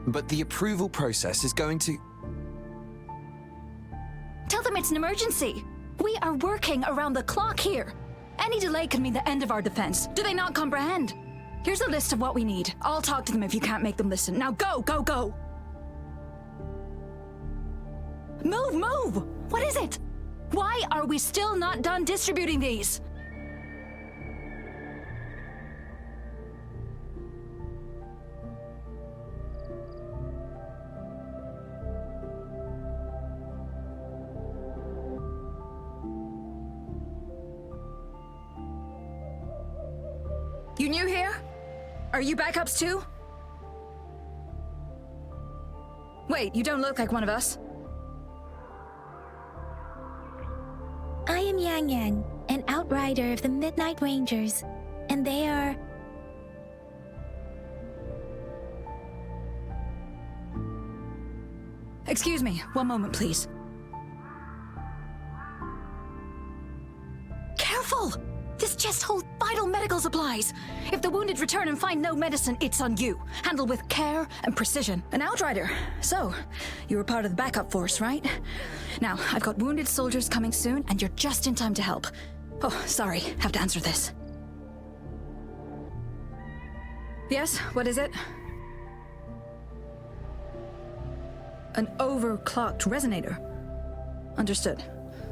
but the approval process is going to... Tell them it's an emergency. We are working around the clock here. Any delay could mean the end of our defense. Do they not comprehend? Here's a list of what we need. I'll talk to them if you can't make them listen. Now go, go, go! Move, move! What is it? Why are we still not done distributing these? You new here? Are you backups too? Wait, you don't look like one of us. I am Yang Yang, an outrider of the Midnight Rangers, and they are... Excuse me, one moment please. Careful! This chest holds vital medical supplies. If the wounded return and find no medicine, it's on you. Handle with care and precision. An outrider. So, you were part of the backup force, right? Now, I've got wounded soldiers coming soon, and you're just in time to help. Oh, sorry, have to answer this. Yes, what is it? An overclocked resonator. Understood.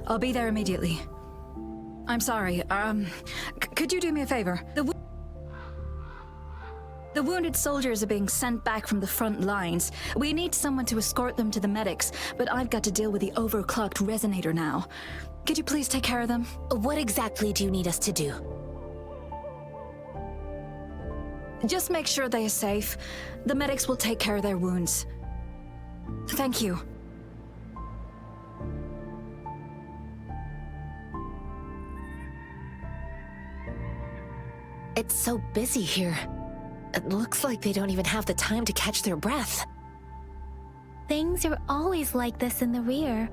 I'll be there immediately. I'm sorry, could you do me a favor? The wounded soldiers are being sent back from the front lines. We need someone to escort them to the medics, but I've got to deal with the overclocked resonator now. Could you please take care of them? What exactly do you need us to do? Just make sure they are safe. The medics will take care of their wounds. Thank you. It's so busy here. It looks like they don't even have the time to catch their breath. Things are always like this in the rear.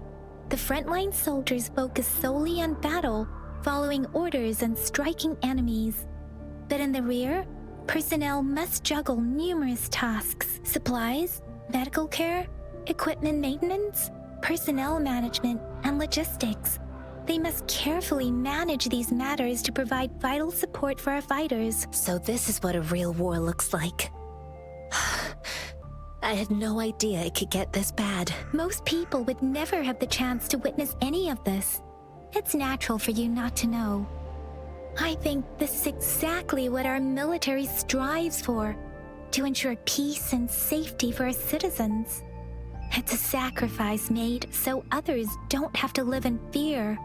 The frontline soldiers focus solely on battle, following orders and striking enemies. But in the rear, personnel must juggle numerous tasks: supplies, medical care, equipment maintenance, personnel management, and logistics. They must carefully manage these matters to provide vital support for our fighters. So this is what a real war looks like. I had no idea it could get this bad. Most people would never have the chance to witness any of this. It's natural for you not to know. I think this is exactly what our military strives for, to ensure peace and safety for our citizens. It's a sacrifice made so others don't have to live in fear.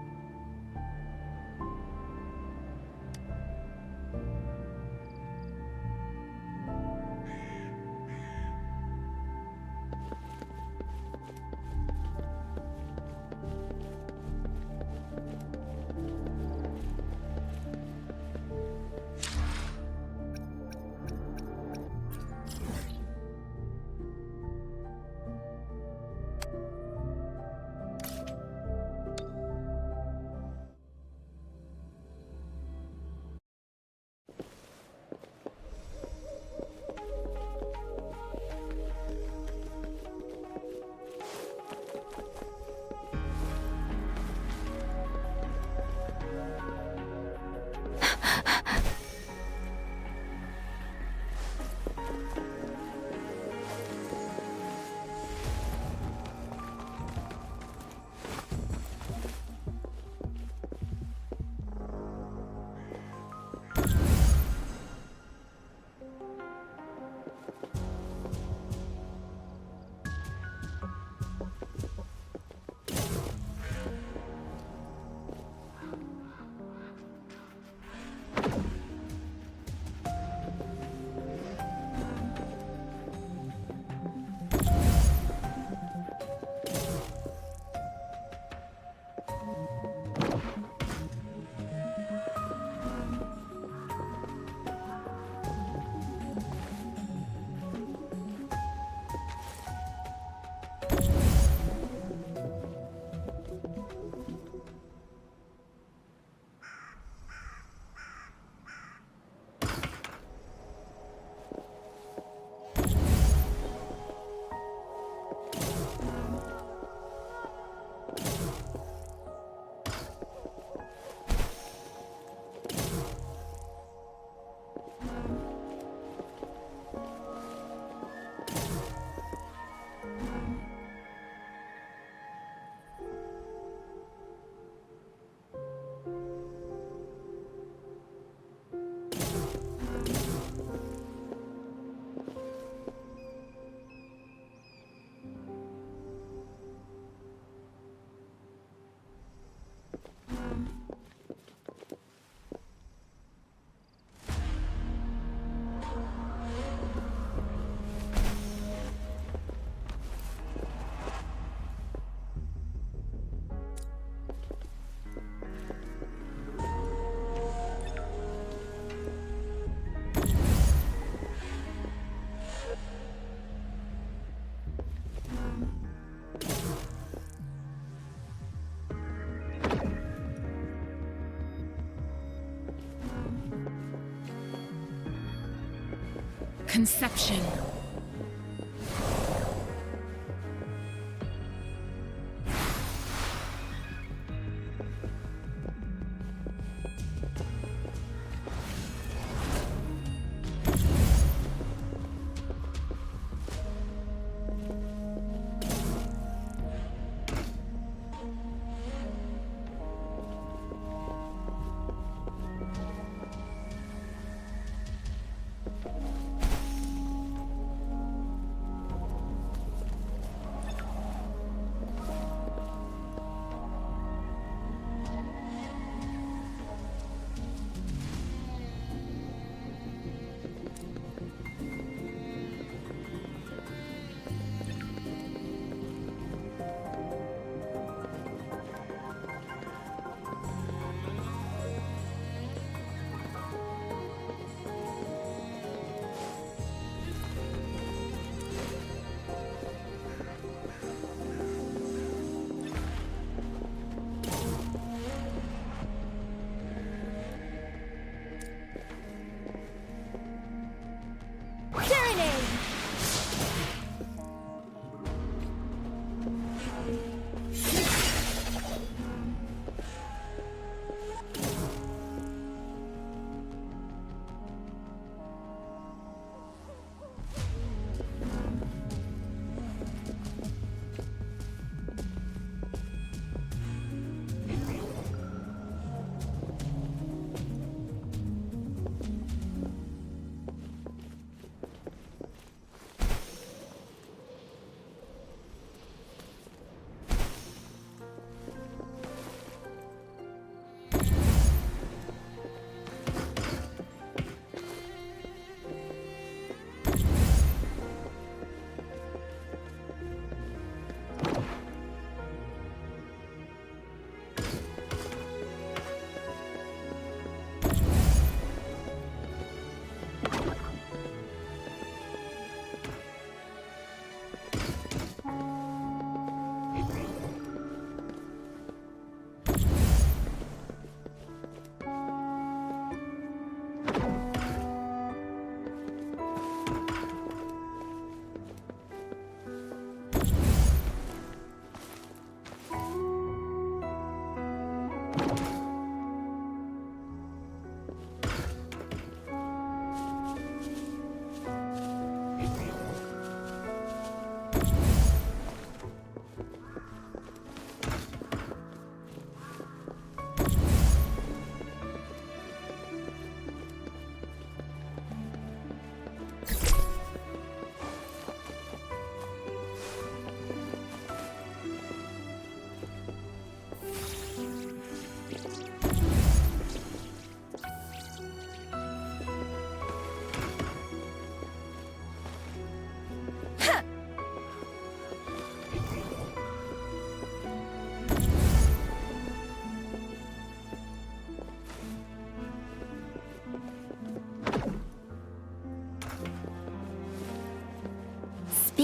conception.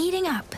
Speeding up.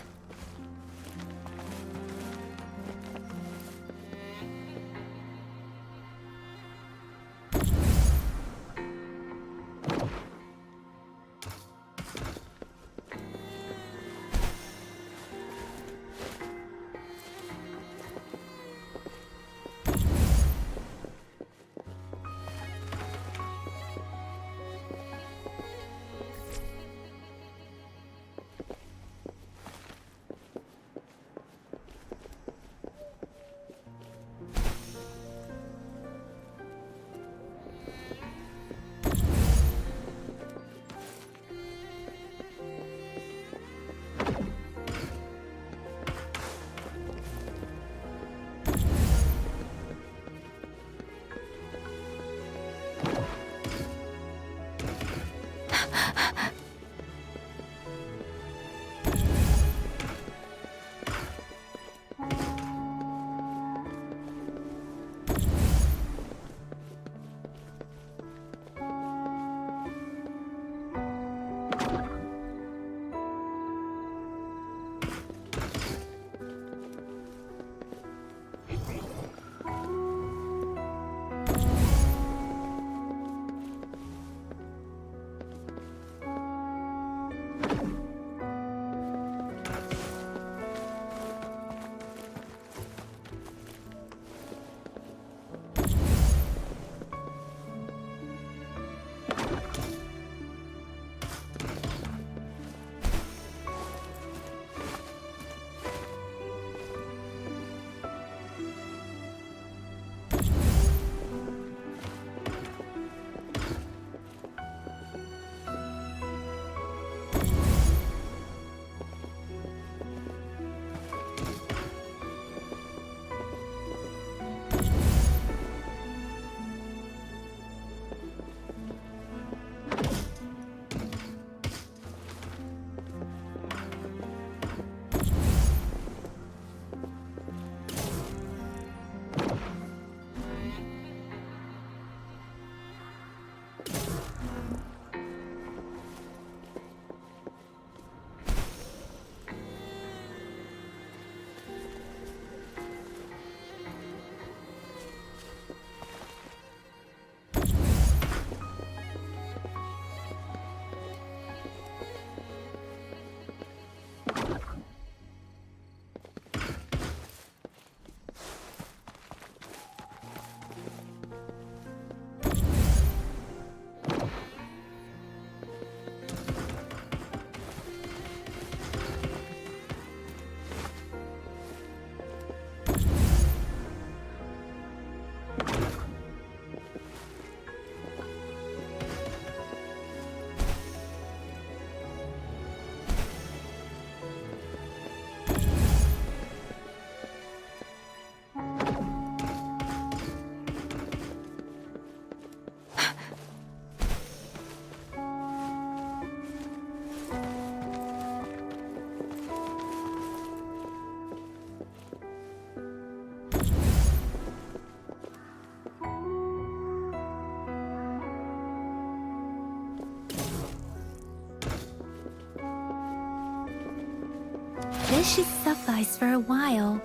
This should suffice for a while.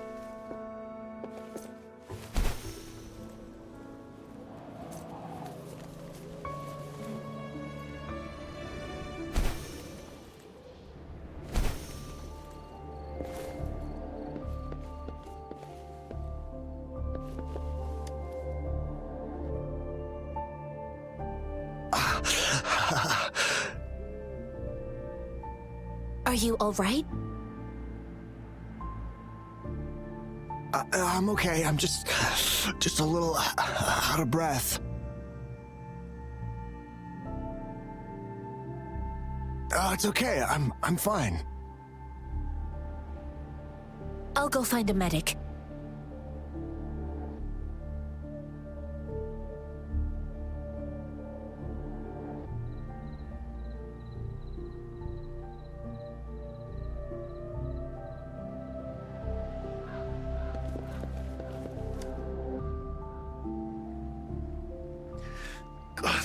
Are you all right? I'm okay. I'm just a little out of breath. It's okay. I'm fine. I'll go find a medic.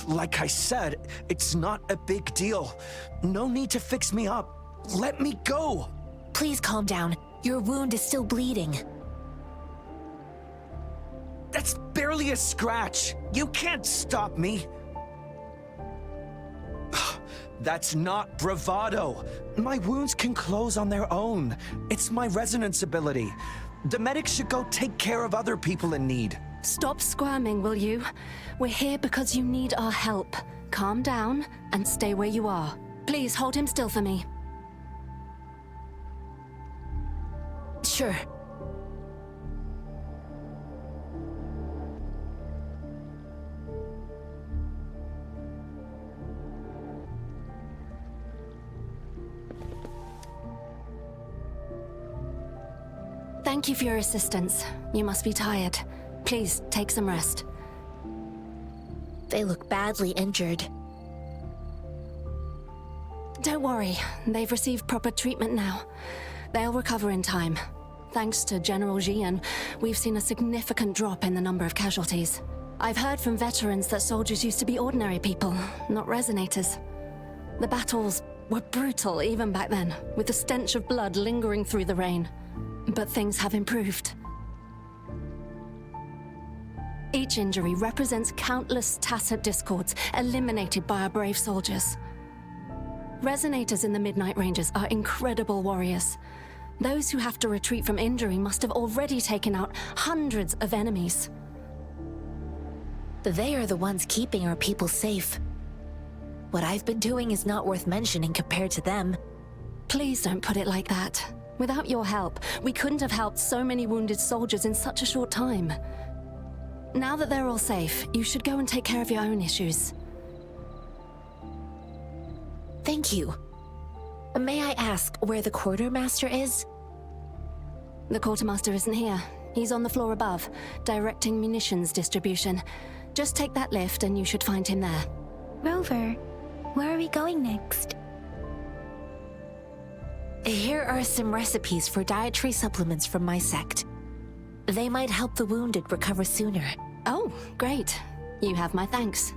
Like I said, it's not a big deal. No need to fix me up. Let me go. Please calm down. Your wound is still bleeding. That's barely a scratch. You can't stop me. That's not bravado. My wounds can close on their own. It's my resonance ability. The medics should go take care of other people in need. Stop squirming, will you? We're here because you need our help. Calm down and stay where you are. Please hold him still for me. Sure. Thank you for your assistance. You must be tired. Please take some rest. They look badly injured. Don't worry, they've received proper treatment now. They'll recover in time. Thanks to General Jian, we've seen a significant drop in the number of casualties. I've heard from veterans that soldiers used to be ordinary people, not resonators. The battles were brutal even back then, with the stench of blood lingering through the rain. But things have improved. Each injury represents countless tacit discords eliminated by our brave soldiers. Resonators in the Midnight Ranges are incredible warriors. Those who have to retreat from injury must have already taken out hundreds of enemies. They are the ones keeping our people safe. What I've been doing is not worth mentioning compared to them. Please don't put it like that. Without your help, we couldn't have helped so many wounded soldiers in such a short time. Now that they're all safe, you should go and take care of your own issues. Thank you. May I ask where the quartermaster is? The quartermaster isn't here. He's on the floor above, directing munitions distribution. Just take that lift and you should find him there. Rover, where are we going next? Here are some recipes for dietary supplements from my sect. They might help the wounded recover sooner. Oh, great. You have my thanks.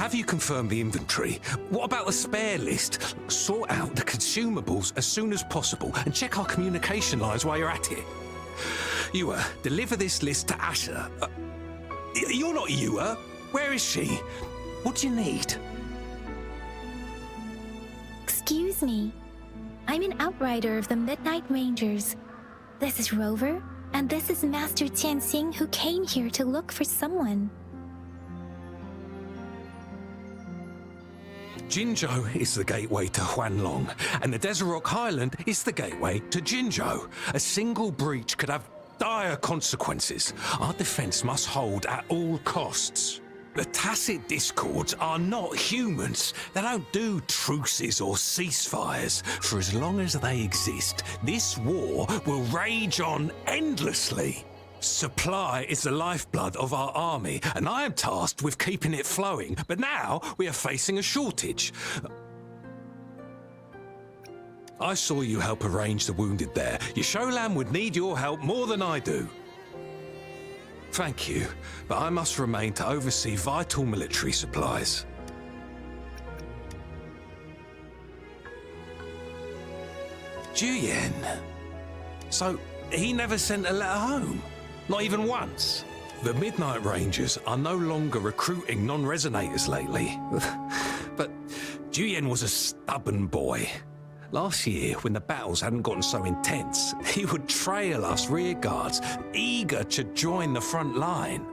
have you confirmed the inventory? What about the spare list? Sort out the consumables as soon as possible and check our communication lines while you're at it. Ewa, deliver this list to Asher. You're not Ewa. Where is she? What do you need? Excuse me. I'm an outrider of the Midnight Rangers. This is Rover, and this is Master Tianxing, who came here to look for someone. Jinzhou is the gateway to Huanlong, and the Desert Rock Highland is the gateway to Jinzhou. A single breach could have dire consequences. Our defense must hold at all costs. The Tacit Discords are not humans. They don't do truces or ceasefires. For as long as they exist, this war will rage on endlessly. Supply is the lifeblood of our army, and I am tasked with keeping it flowing. But now we are facing a shortage. I saw you help arrange the wounded there. Yasholan would need your help more than I do. Thank you, but I must remain to oversee vital military supplies. Juyen. So, he never sent a letter home? Not even once? The Midnight Rangers are no longer recruiting non-resonators lately. But Juyen was a stubborn boy. Last year, when the battles hadn't gotten so intense, he would trail us rearguards, eager to join the front line.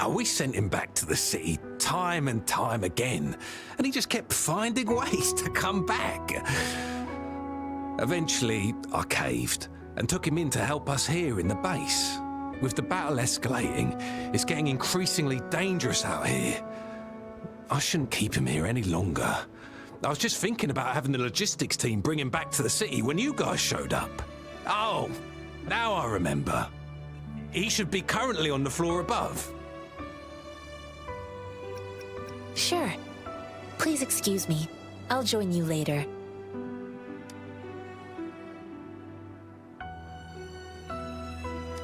We sent him back to the city time and time again, and he just kept finding ways to come back. Eventually, I caved and took him in to help us here in the base. With the battle escalating, it's getting increasingly dangerous out here. I shouldn't keep him here any longer. I was just thinking about having the logistics team bring him back to the city when you guys showed up. Oh, now I remember. He should be currently on the floor above. Sure. Please excuse me. I'll join you later.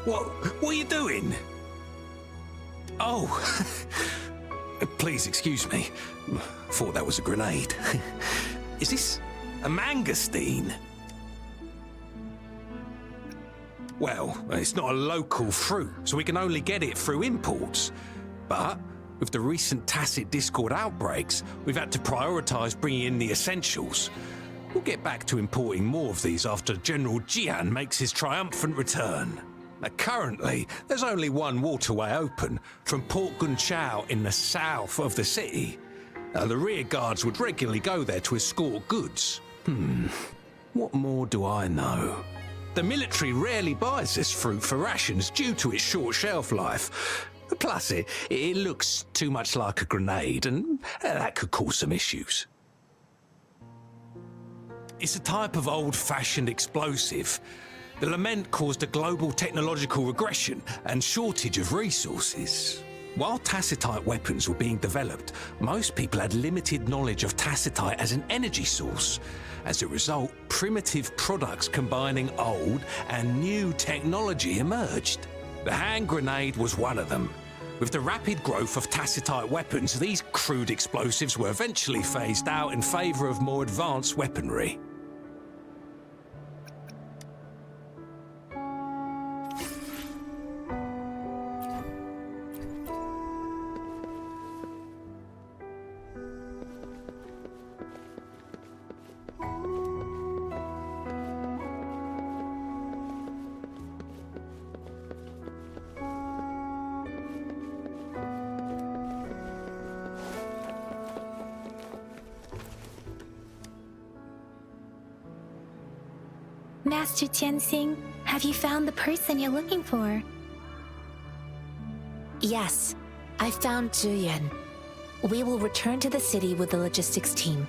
What are you doing? Oh, please excuse me. Thought that was a grenade. Is this a mangosteen? Well, it's not a local fruit, so we can only get it through imports. But with the recent Tacit Discord outbreaks, we've had to prioritize bringing in the essentials. We'll get back to importing more of these after General Jian makes his triumphant return. Now, currently, there's only one waterway open from Port Gunchao in the south of the city. The rear guards would regularly go there to escort goods. What more do I know? The military rarely buys this fruit for rations due to its short shelf life. Plus, it looks too much like a grenade, and that could cause some issues. It's a type of old-fashioned explosive. The lament caused a global technological regression and shortage of resources. While tacitite weapons were being developed, most people had limited knowledge of tacitite as an energy source. As a result, primitive products combining old and new technology emerged. The hand grenade was one of them. With the rapid growth of tacitite weapons, these crude explosives were eventually phased out in favor of more advanced weaponry. Master Tianxing, have you found the person you're looking for? Yes, I found Zhuyan. We will return to the city with the logistics team.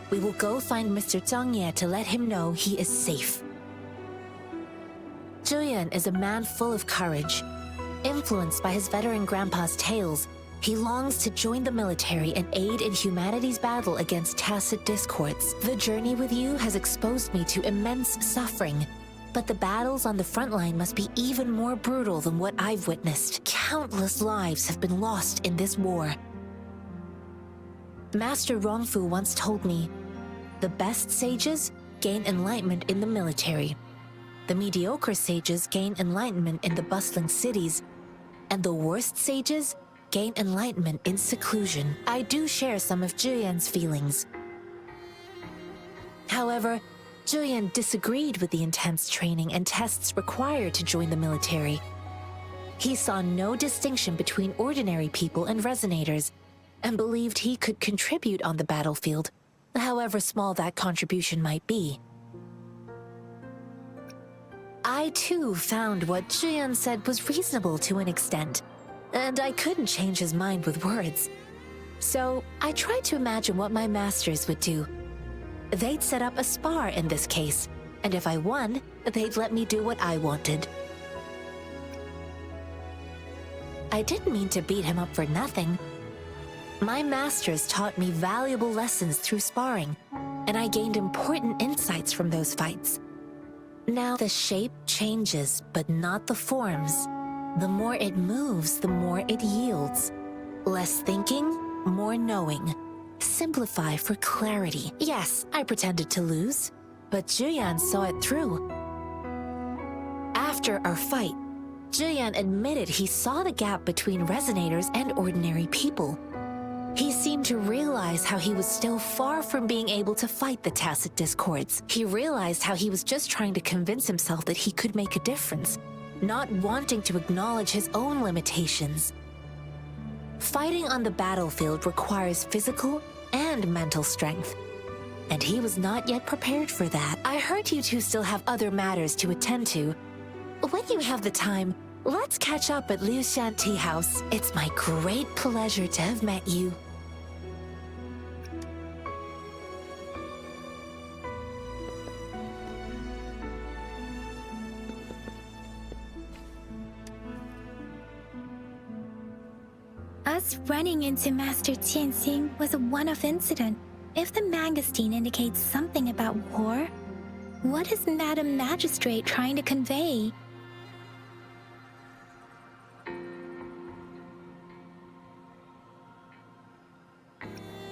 We will go find Mr. Zhang Ye to let him know he is safe. Zhuyan is a man full of courage. Influenced by his veteran grandpa's tales, he longs to join the military and aid in humanity's battle against Tacit Discords. The journey with you has exposed me to immense suffering, but the battles on the front line must be even more brutal than what I've witnessed. Countless lives have been lost in this war. Master Rongfu once told me, the best sages gain enlightenment in the military. The mediocre sages gain enlightenment in the bustling cities, and the worst sages gain enlightenment in seclusion. I do share some of Zhiyan's feelings. However, Zhiyan disagreed with the intense training and tests required to join the military. He saw no distinction between ordinary people and resonators, and believed he could contribute on the battlefield, however small that contribution might be. I too found what Zhiyan said was reasonable to an extent, and I couldn't change his mind with words. So I tried to imagine what my masters would do. They'd set up a spar in this case, and if I won, they'd let me do what I wanted. I didn't mean to beat him up for nothing. My masters taught me valuable lessons through sparring, and I gained important insights from those fights. Now the shape changes, but not the forms. The more it moves, the more it yields. Less thinking, more knowing. Simplify for clarity. Yes, I pretended to lose, but Zhiyan saw it through. After our fight, Zhiyan admitted he saw the gap between resonators and ordinary people. He seemed to realize how he was still far from being able to fight the tacit discords. He realized how he was just trying to convince himself that he could make a difference, not wanting to acknowledge his own limitations. Fighting on the battlefield requires physical and mental strength, and he was not yet prepared for that. I heard you two still have other matters to attend to. When you have the time, let's catch up at Liu Shan Tea House. It's my great pleasure to have met you. Us running into Master Tianxing was a one-off incident. If the Mangosteen indicates something about war, what is Madam Magistrate trying to convey?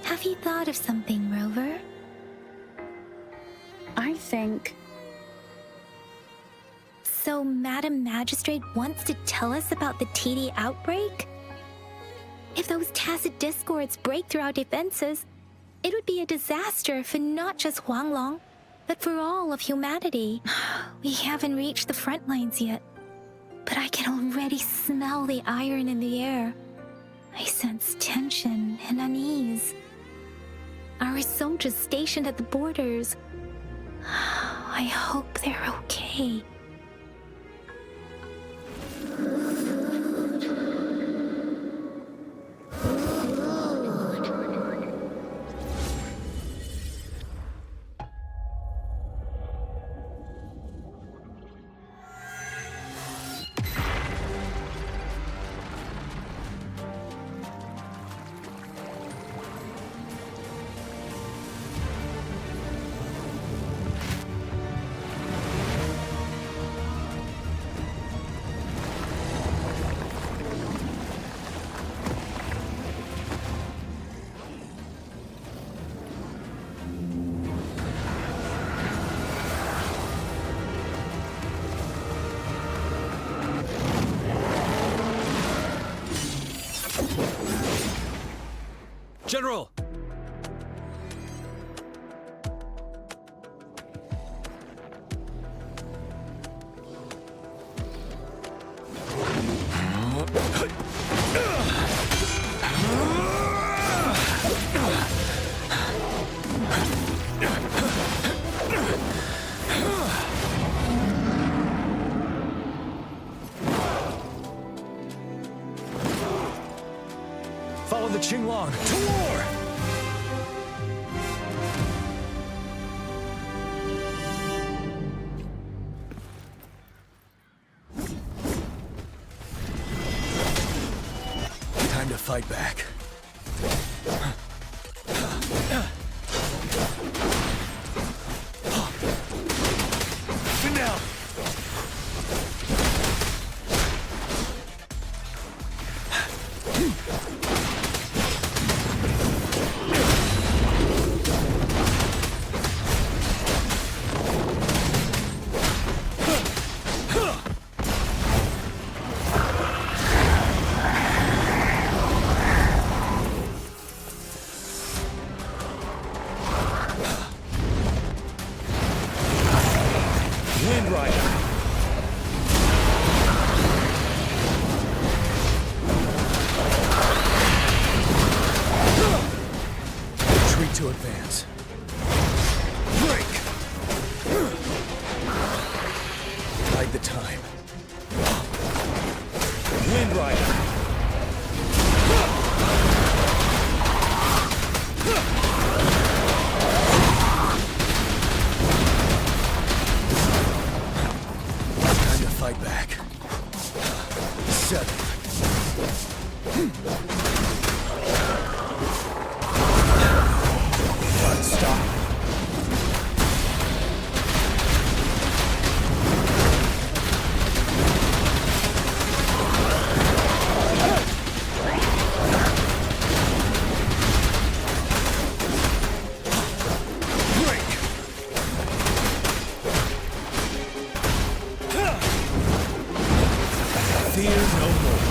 Have you thought of something, Rover? I think... So Madam Magistrate wants to tell us about the TD outbreak? If those tacit discords break through our defenses, it would be a disaster for not just Huanglong, but for all of humanity. We haven't reached the front lines yet, but I can already smell the iron in the air. I sense tension and unease. Our soldiers stationed at the borders, I hope they're okay. General! Follow the Qinglong to war! Time to fight back. Now! Wind Rider. Retreat to advance. Break! Bide the time. Wind Rider. Time to fight back. 7. Stop. Fear no more.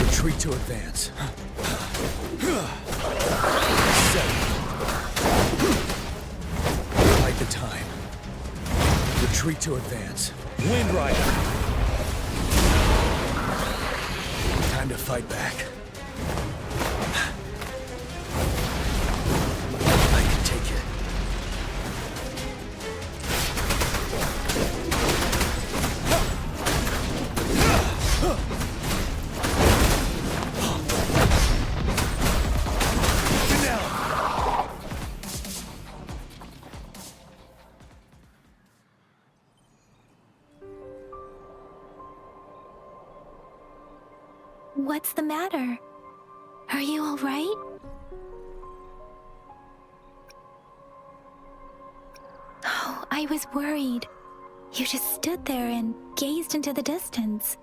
Retreat to advance. 7. Bide the time. Retreat to advance. Wind Rider. Time to fight back. I can take it. What's the matter? Are you all right? Oh, I was worried. You just stood there and gazed into the distance.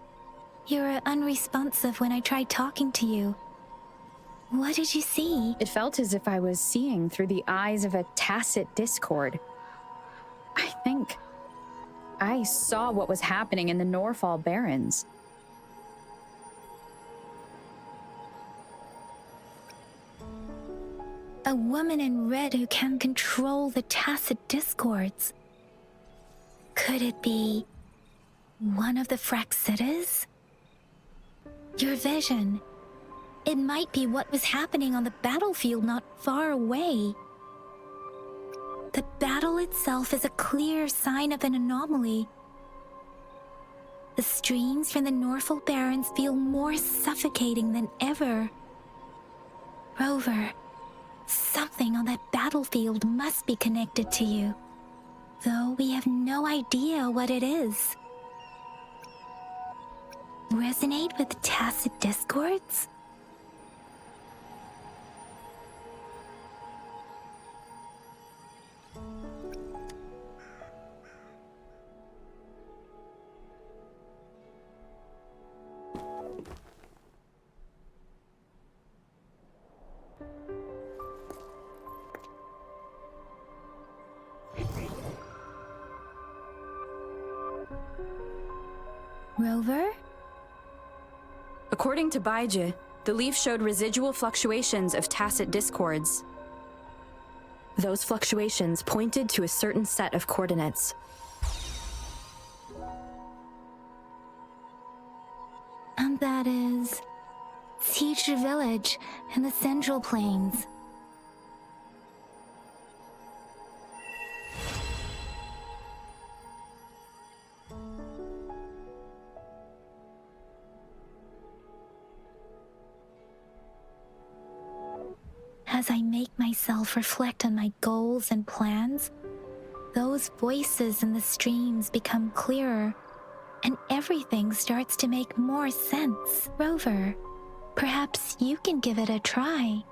You were unresponsive when I tried talking to you. What did you see? It felt as if I was seeing through the eyes of a tacit discord. I think I saw what was happening in the Norfall Barrens. A woman in red who can control the tacit discords. Could it be one of the Fraxitas? Your vision. It might be what was happening on the battlefield not far away. The battle itself is a clear sign of an anomaly. The streams from the Norfall Barrens feel more suffocating than ever. Rover, something on that battlefield must be connected to you, though we have no idea what it is. Resonate with tacit discords? Rover? According to Baiji, the leaf showed residual fluctuations of tacit discords. Those fluctuations pointed to a certain set of coordinates. And that is Teacher Village in the Central Plains. As I make myself reflect on my goals and plans, those voices in the streams become clearer, and everything starts to make more sense. Rover, perhaps you can give it a try.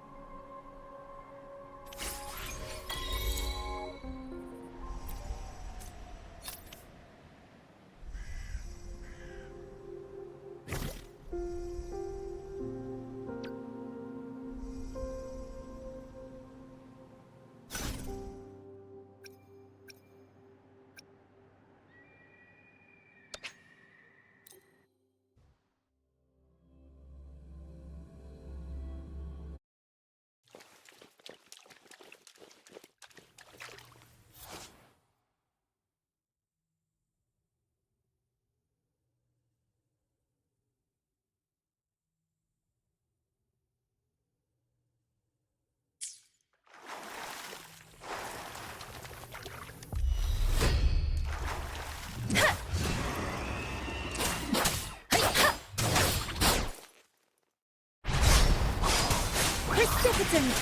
Omnipotent!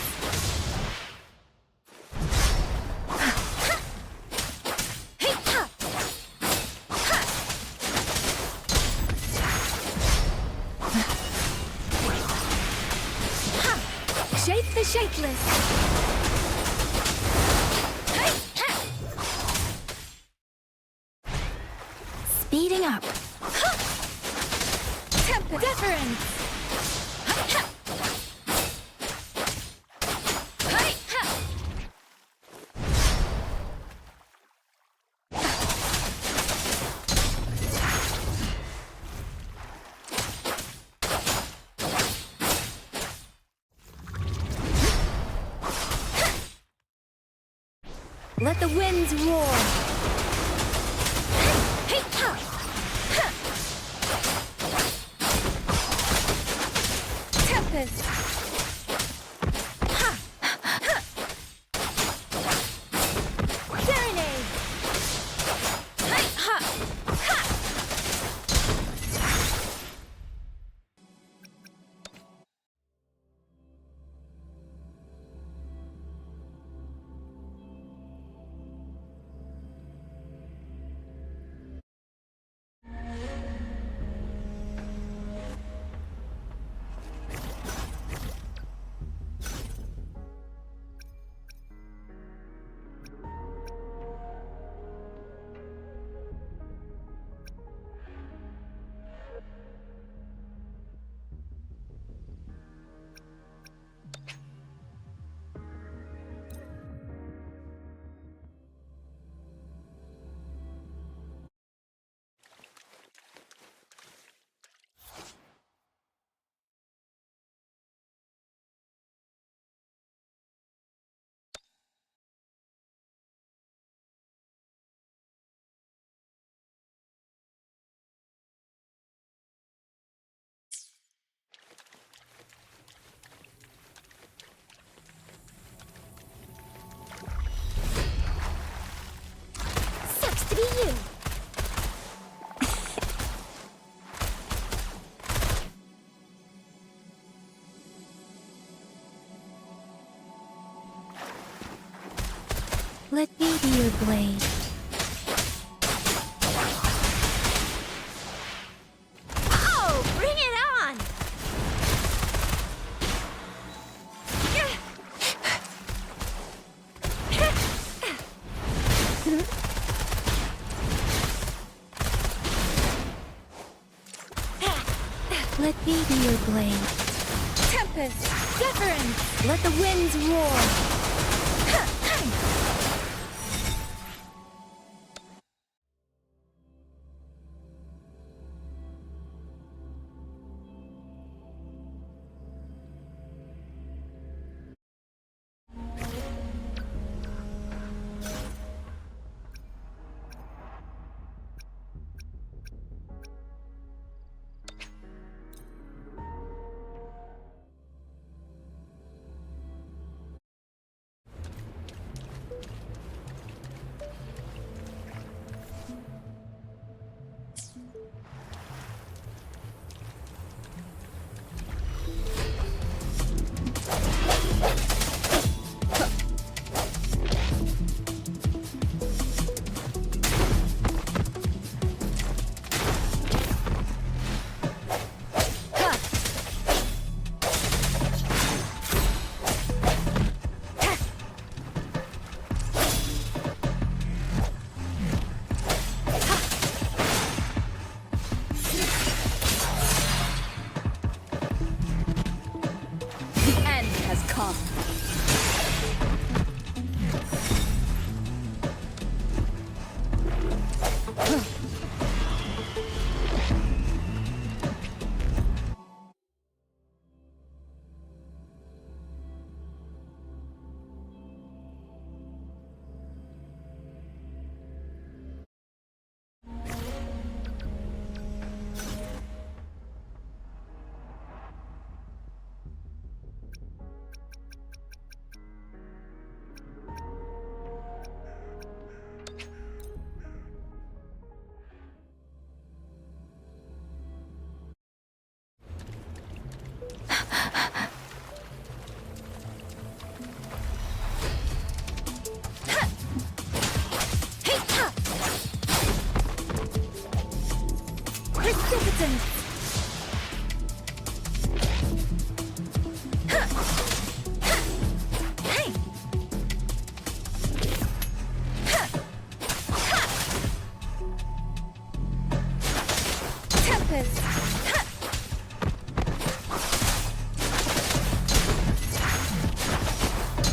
Shake the shakeless! Speeding up. Temper deference. Let the winds roar. Tempest. Serenade. Sucks to be you. Let me be your blade. Oh, bring it on! Let me be your blade. Tempest, deference, let the winds roar. distance. Hey. Tempest.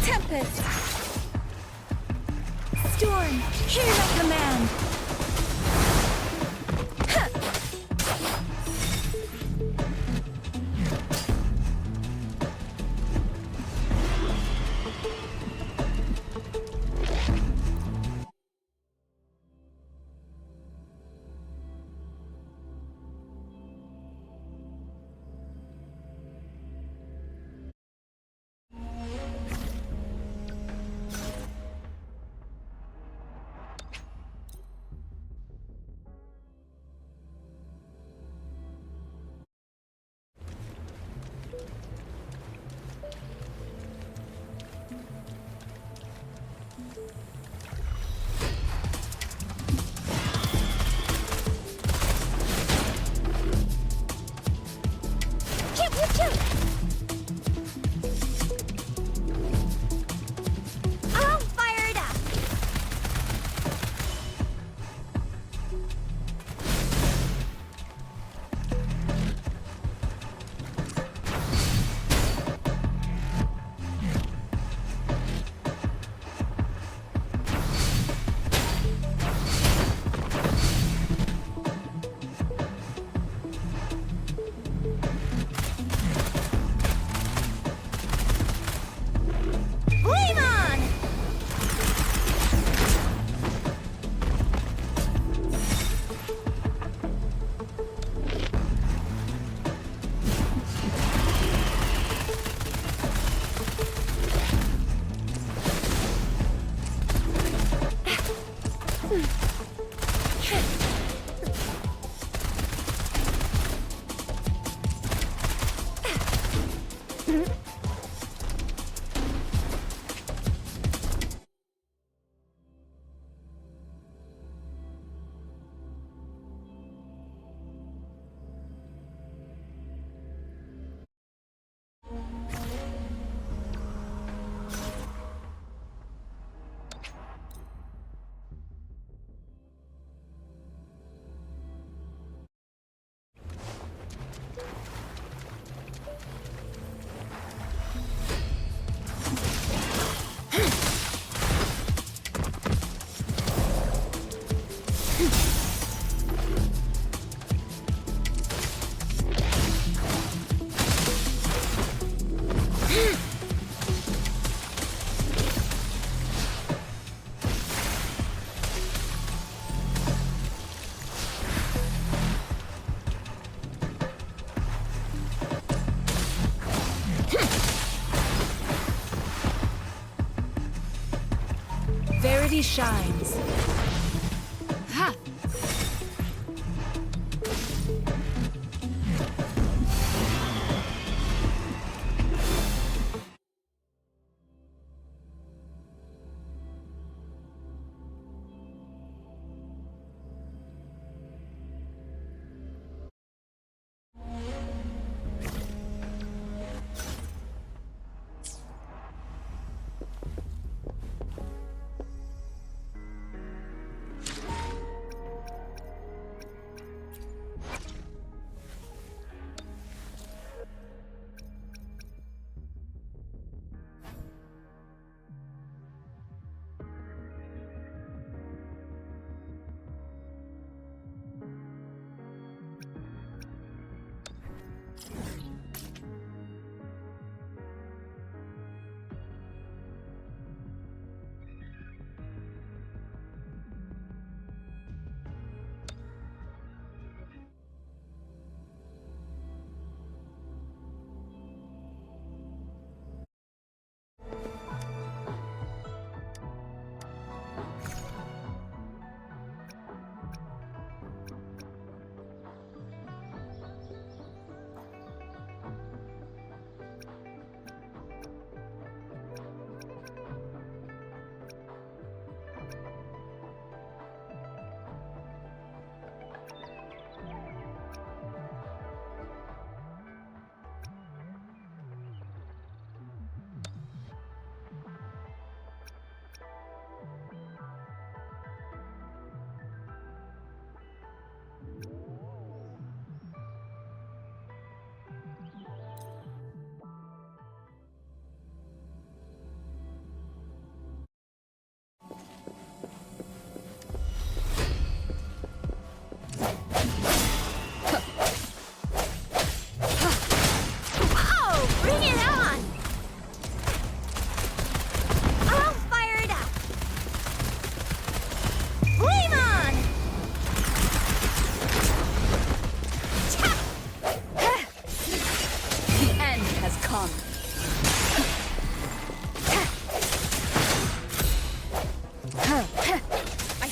Tempest. Storm, hear my command. I'll fire it up. Flame on! Verity shines. Ha!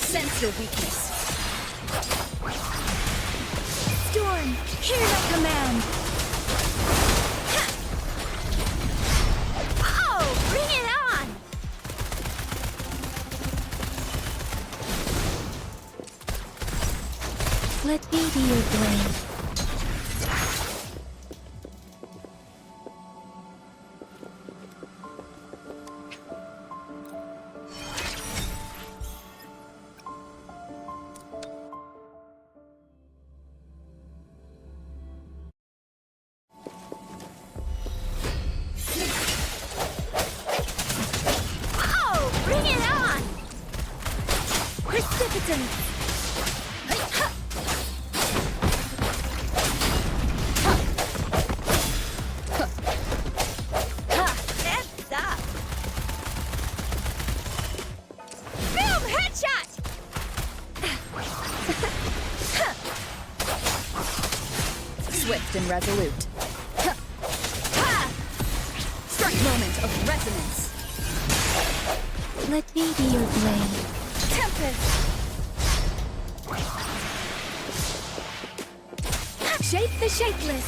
sense your weakness. Storm, hear my command! Oh, bring it on! Let me be your blade. Oh, bring it on! Precipitant! That's up! Boom! Headshot! Swift and resolute. Strike moment of resonance. Let me be your blade. Tempest! Shape the shapeless!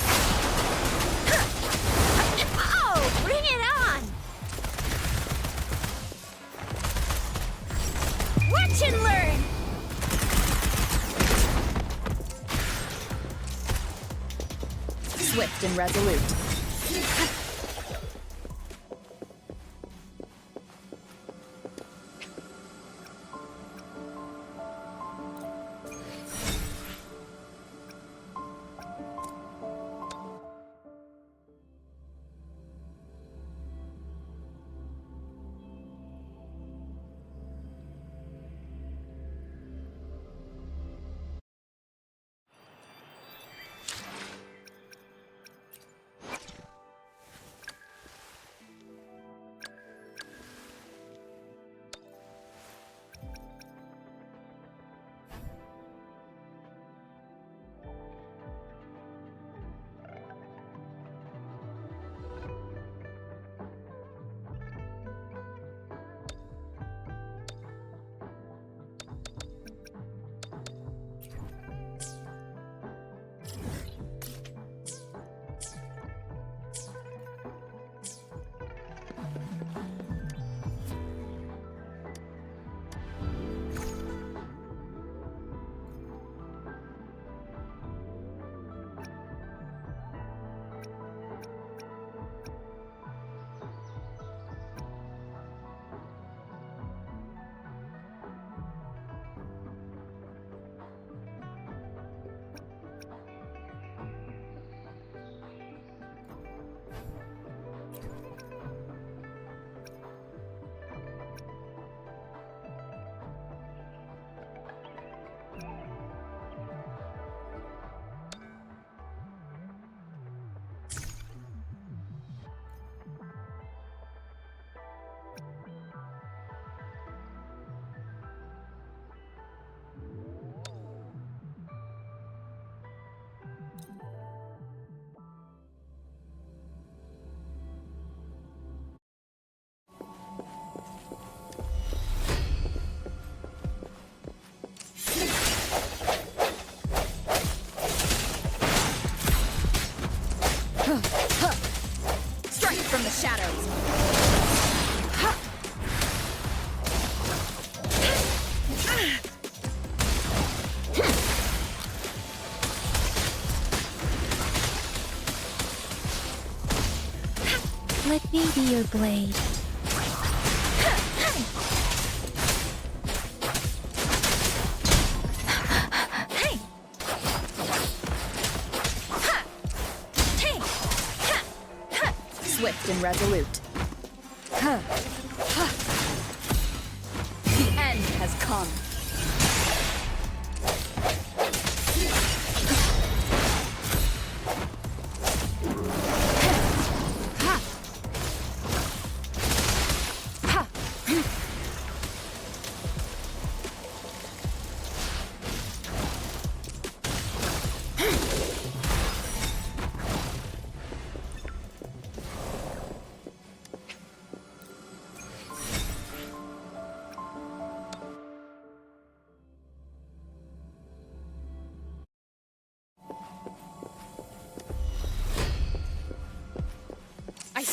Oh, bring it on! Watch and learn! Swift and resolute. Strike from the shadows. Let me be your blade. Swift and resolute. The end has come.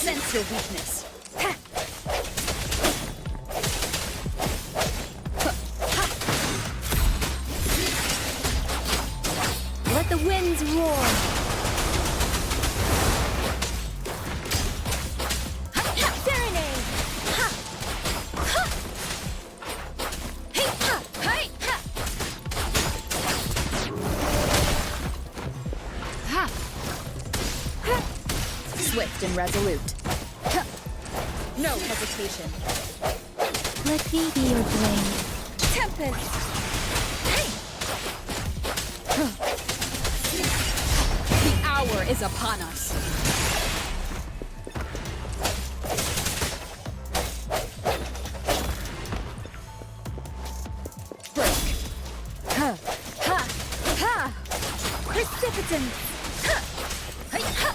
sense your weakness. Let the winds roar. Serenade! Swift and resolute. No hesitation. Let me be your blade. Tempest! The hour is upon us. Break. Ha! Ha! Ha! Precipitant! Ha! Hey! Ha!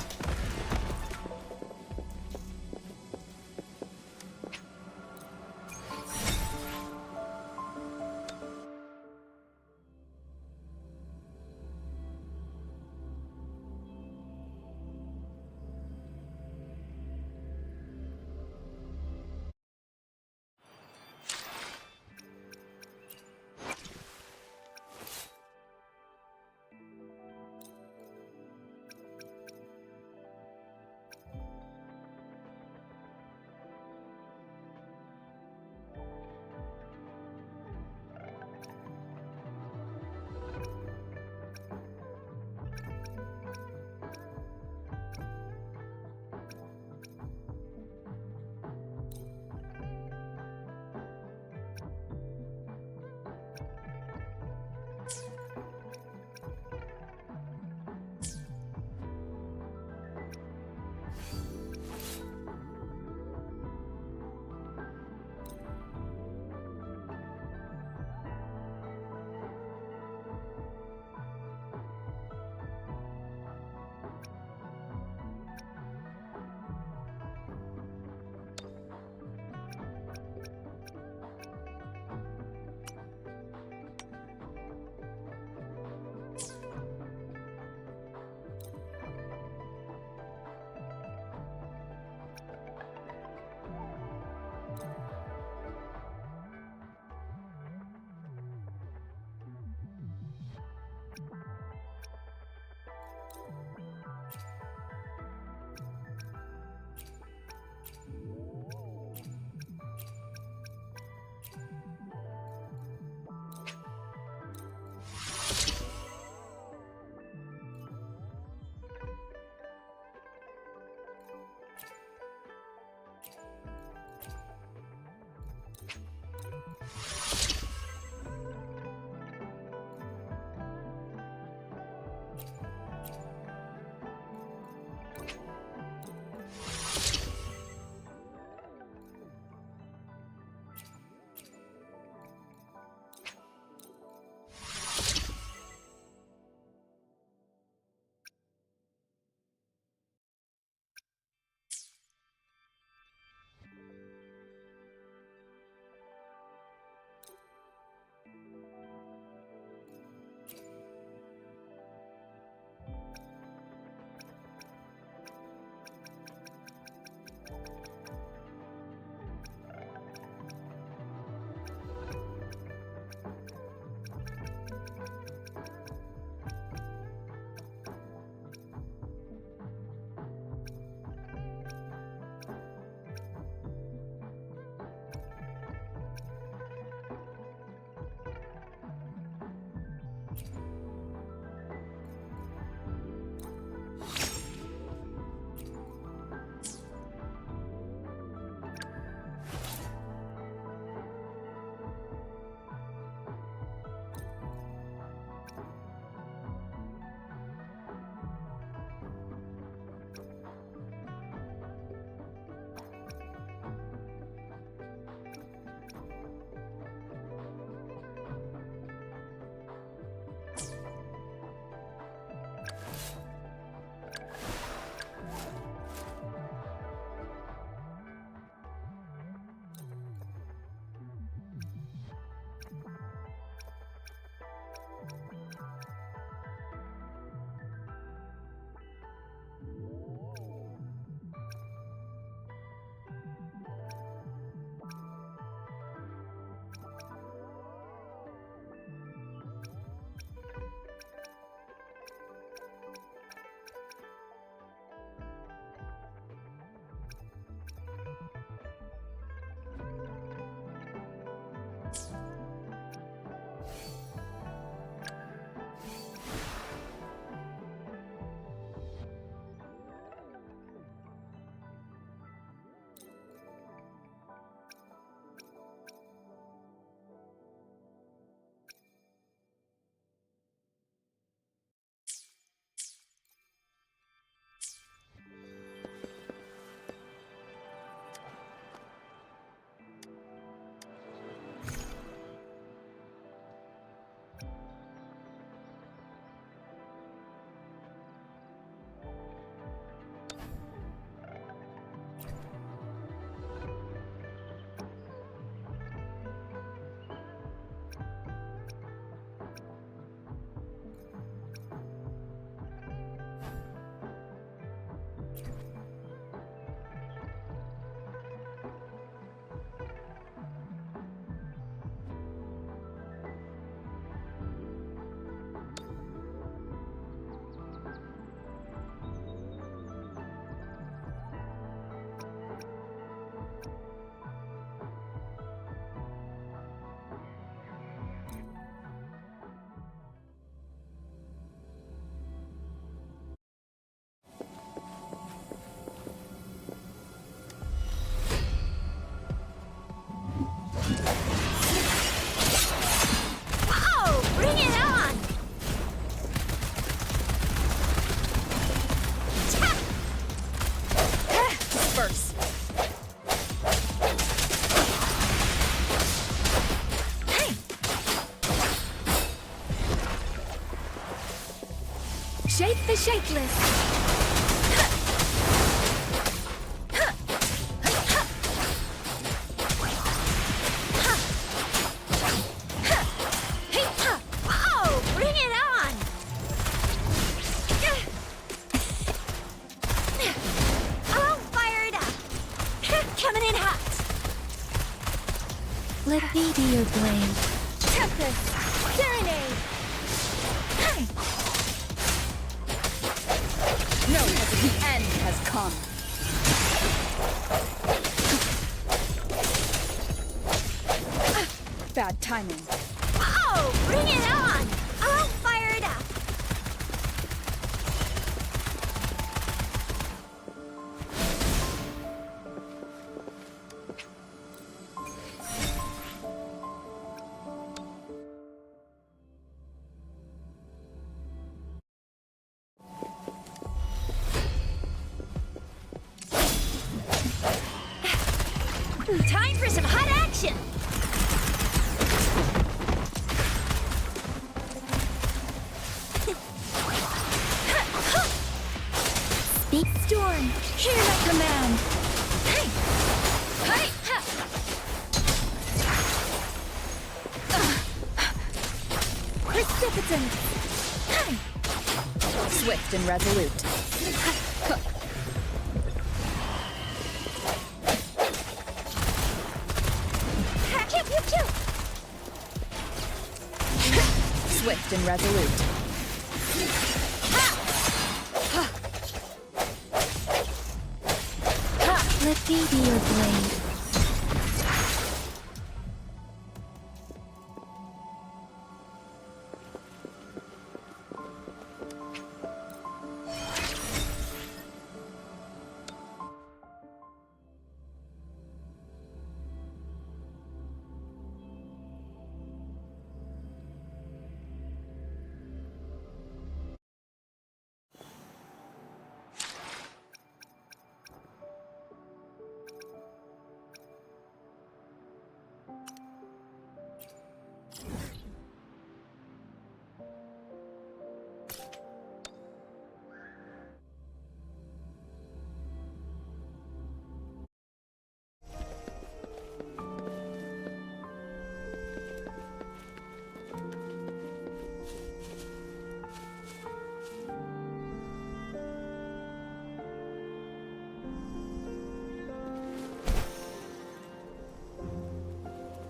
Shape the shapeless. Oh, bring it on! I'll fire it up. Coming in hot. Let me be your blade. Tempest, serenade. Know that the end has come. Bad timing. Oh, bring it on! I'll fire it up. Time for some hot action! Speak storm, hear my command! Hey! Hey! Precipitant! Hey! Swift and resolute. Pew, pew, pew! Swift and resolute. Let me be your blade.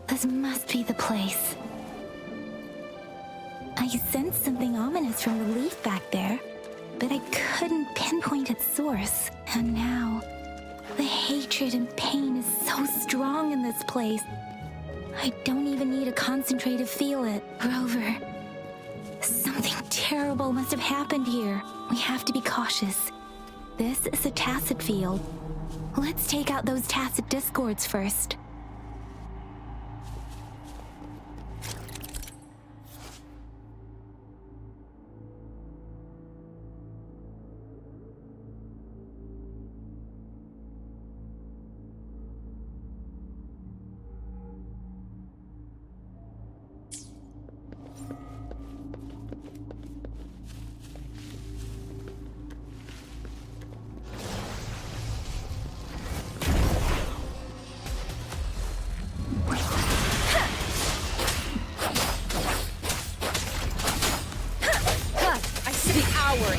This must be the place. I sensed something ominous from the leaf back there, but I couldn't pinpoint its source. And now, the hatred and pain is so strong in this place. I don't even need to concentrate to feel it. Grover, something terrible must have happened here. We have to be cautious. This is a tacit field. Let's take out those tacit discords first.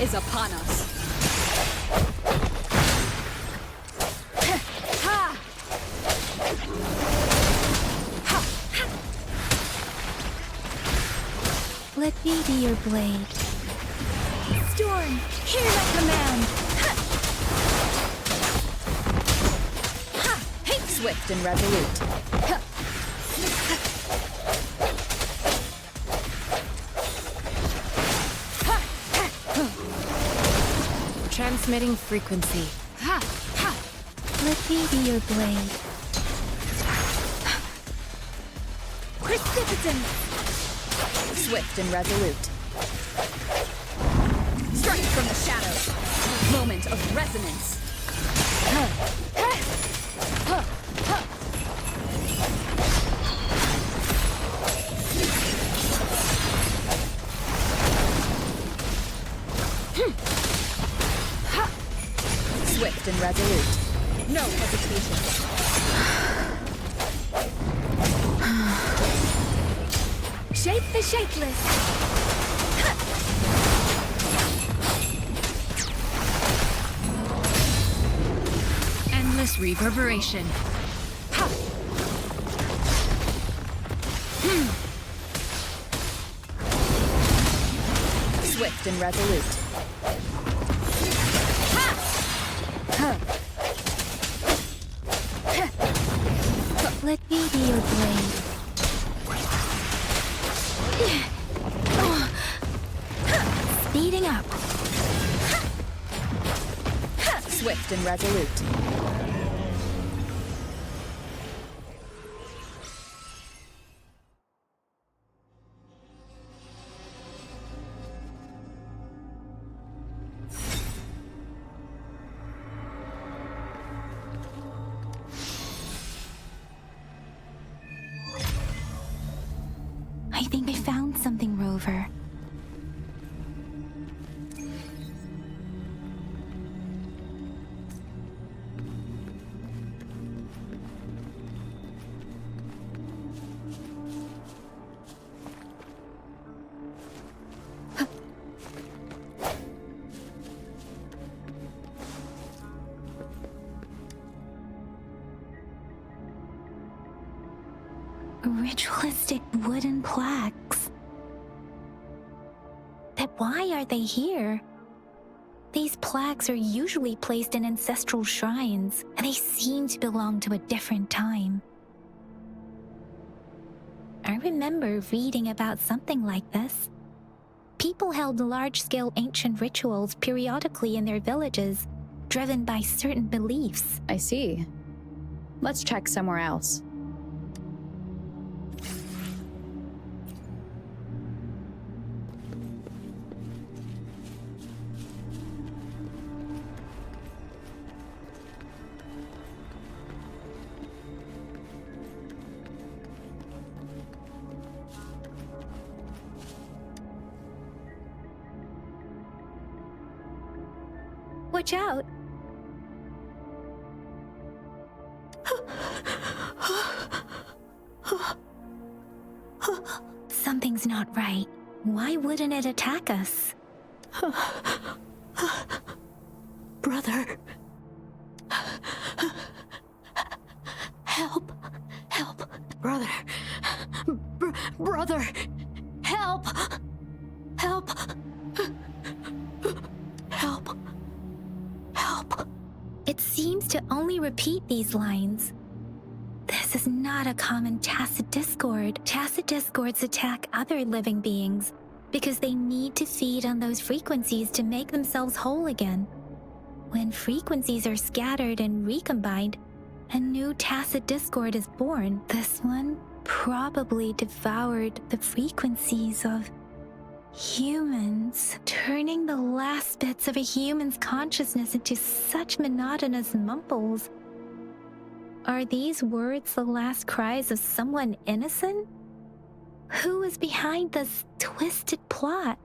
Is upon us. Let me be your blade. Storm, hear my command. Swift and resolute. Transmitting frequency. Let me be your blade. Precipitant! Swift and resolute. Strike from the shadows. Moment of resonance. Swift and resolute. No hesitation. Shape the shapeless. Endless reverberation. Swift and resolute. Let me be your blade. Speeding up. Swift and resolute. I think I found something, Rover. Ritualistic wooden plaques. But why are they here? These plaques are usually placed in ancestral shrines, and they seem to belong to a different time. I remember reading about something like this. People held large-scale ancient rituals periodically in their villages, driven by certain beliefs. I see. Let's check somewhere else. Watch out! Something's not right. Why wouldn't it attack us? Brother. Help. Help. Brother. Brother. Help. Help. Help. Help. It seems to only repeat these lines. This is not a common tacit discord. Tacit discords attack other living beings because they need to feed on those frequencies to make themselves whole again. When frequencies are scattered and recombined, a new tacit discord is born. This one probably devoured the frequencies of humans, turning the last bits of a human's consciousness into such monotonous mumbles. Are these words the last cries of someone innocent? Who is behind this twisted plot?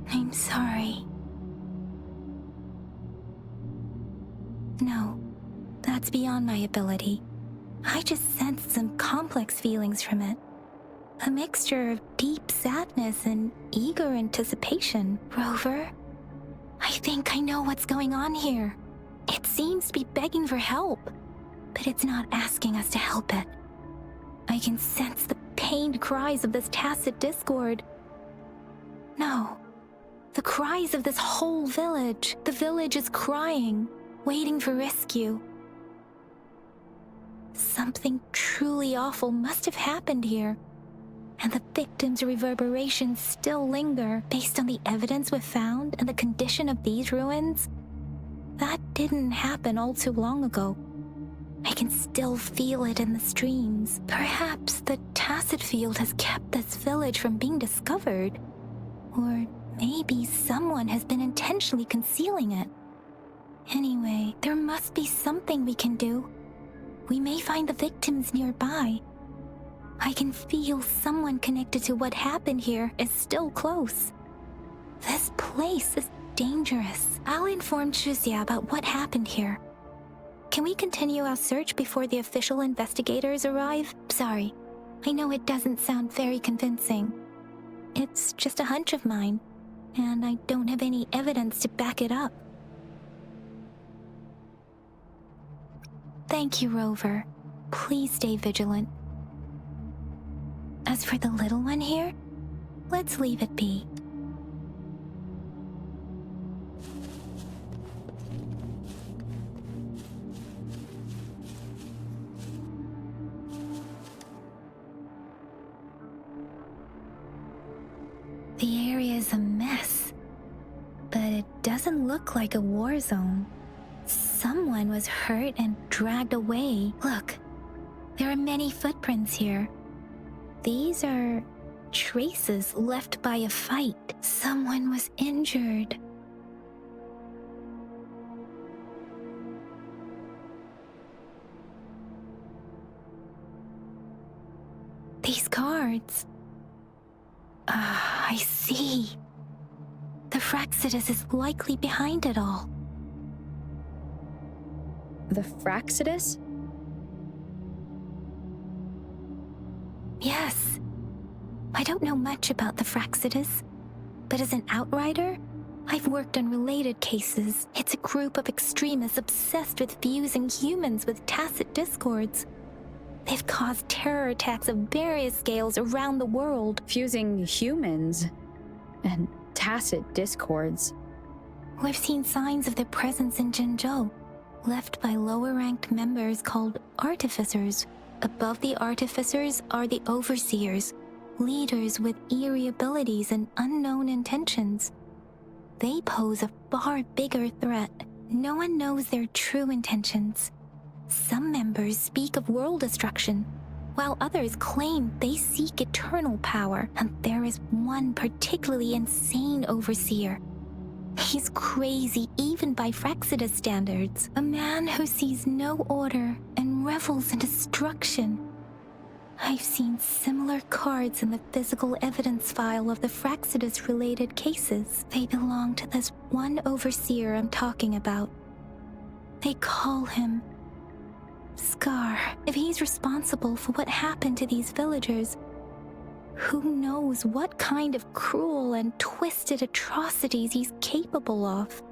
I'm sorry. No, that's beyond my ability. I just sensed some complex feelings from it. A mixture of deep sadness and eager anticipation. Rover, I think I know what's going on here. It seems to be begging for help, but it's not asking us to help it. I can sense the pained cries of this tacit discord. No, the cries of this whole village. The village is crying, waiting for rescue. Something truly awful must have happened here, and the victims' reverberations still linger. Based on the evidence we've found and the condition of these ruins, that didn't happen all too long ago. I can still feel it in the streams. Perhaps the tacit field has kept this village from being discovered. Or maybe someone has been intentionally concealing it. Anyway, there must be something we can do. We may find the victims nearby. I can feel someone connected to what happened here is still close. This place is dangerous. I'll inform Shuzia about what happened here. Can we continue our search before the official investigators arrive? Sorry, I know it doesn't sound very convincing. It's just a hunch of mine, and I don't have any evidence to back it up. Thank you, Rover. Please stay vigilant. As for the little one here, let's leave it be. The area is a mess, but it doesn't look like a war zone. Someone was hurt and dragged away. Look, there are many footprints here. These are traces left by a fight. Someone was injured. These cards. I see. The Fraxidus is likely behind it all. The Fraxidus? Yes. I don't know much about the Fraxidus, but as an outrider, I've worked on related cases. It's a group of extremists obsessed with fusing humans with tacit discords. They've caused terror attacks of various scales around the world. Fusing humans and tacit discords. We've seen signs of their presence in Jinzhou, left by lower-ranked members called artificers. Above the artificers are the overseers, leaders with eerie abilities and unknown intentions. They pose a far bigger threat. No one knows their true intentions. Some members speak of world destruction, while others claim they seek eternal power, and there is one particularly insane overseer. He's crazy even by Fraxidus standards. A man who sees no order and revels in destruction. I've seen similar cards in the physical evidence file of the Fraxidus-related cases. They belong to this one overseer I'm talking about. They call him Scar. If he's responsible for what happened to these villagers, who knows what kind of cruel and twisted atrocities he's capable of?